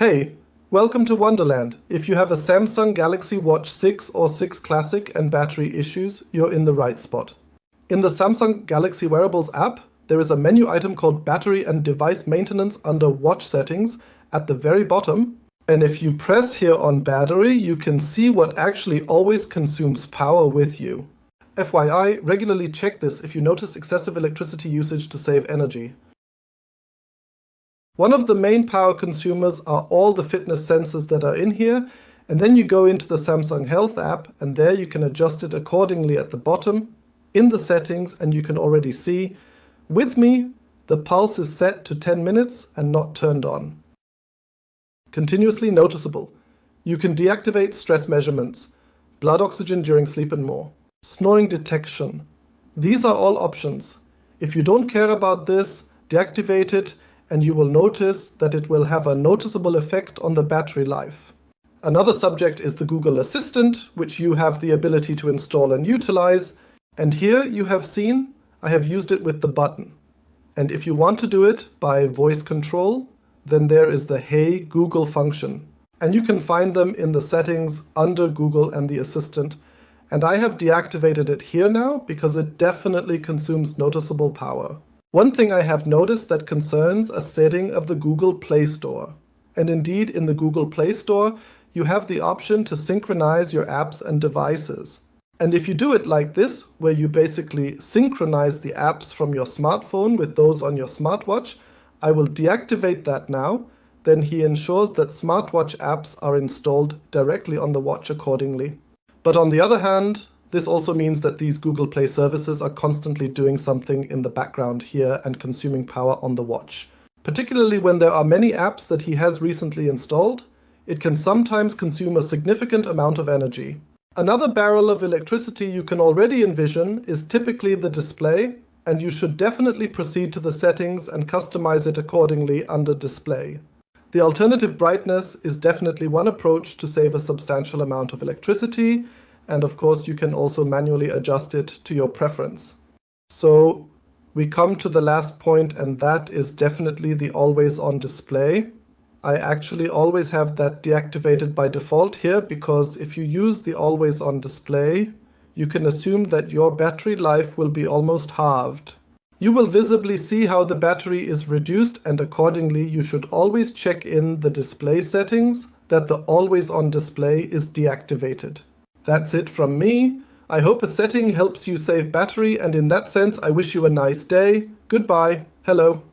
Hey, welcome to Wonderland. If you have a Samsung Galaxy Watch 6 or 6 Classic and battery issues, you're in the right spot. In the Samsung Galaxy Wearables app, there is a menu item called Battery and Device Maintenance under Watch Settings at the very bottom. And if you press here on Battery, you can see what actually always consumes power with you. FYI, regularly check this if you notice excessive electricity usage to save energy. One of the main power consumers are all the fitness sensors that are in here, and then you go into the Samsung Health app, and there you can adjust it accordingly at the bottom in the settings, and you can already see, with me, the pulse is set to 10 minutes and not turned on. Continuously noticeable. You can deactivate stress measurements, blood oxygen during sleep and more. Snoring detection. These are all options. If you don't care about this, deactivate it, and you will notice that it will have a noticeable effect on the battery life. Another subject is the Google Assistant, which you have the ability to install and utilize. And here you have seen, I have used it with the button. And if you want to do it by voice control, then there is the Hey Google function. And you can find them in the settings under Google and the Assistant. And I have deactivated it here now because it definitely consumes noticeable power. One thing I have noticed that concerns a setting of the Google Play Store. And indeed, in the Google Play Store, you have the option to synchronize your apps and devices. And if you do it like this, where you basically synchronize the apps from your smartphone with those on your smartwatch, I will deactivate that now. Then he ensures that smartwatch apps are installed directly on the watch accordingly. But on the other hand, this also means that these Google Play services are constantly doing something in the background here and consuming power on the watch. Particularly when there are many apps that he has recently installed, it can sometimes consume a significant amount of energy. Another barrel of electricity you can already envision is typically the display, and you should definitely proceed to the settings and customize it accordingly under Display. The alternative brightness is definitely one approach to save a substantial amount of electricity, and of course you can also manually adjust it to your preference. So we come to the last point, and that is definitely the always on display. I actually always have that deactivated by default here, because if you use the always on display, you can assume that your battery life will be almost halved. You will visibly see how the battery is reduced, and accordingly you should always check in the display settings that the always on display is deactivated. That's it from me. I hope a setting helps you save battery, and in that sense I wish you a nice day. Goodbye. Hello.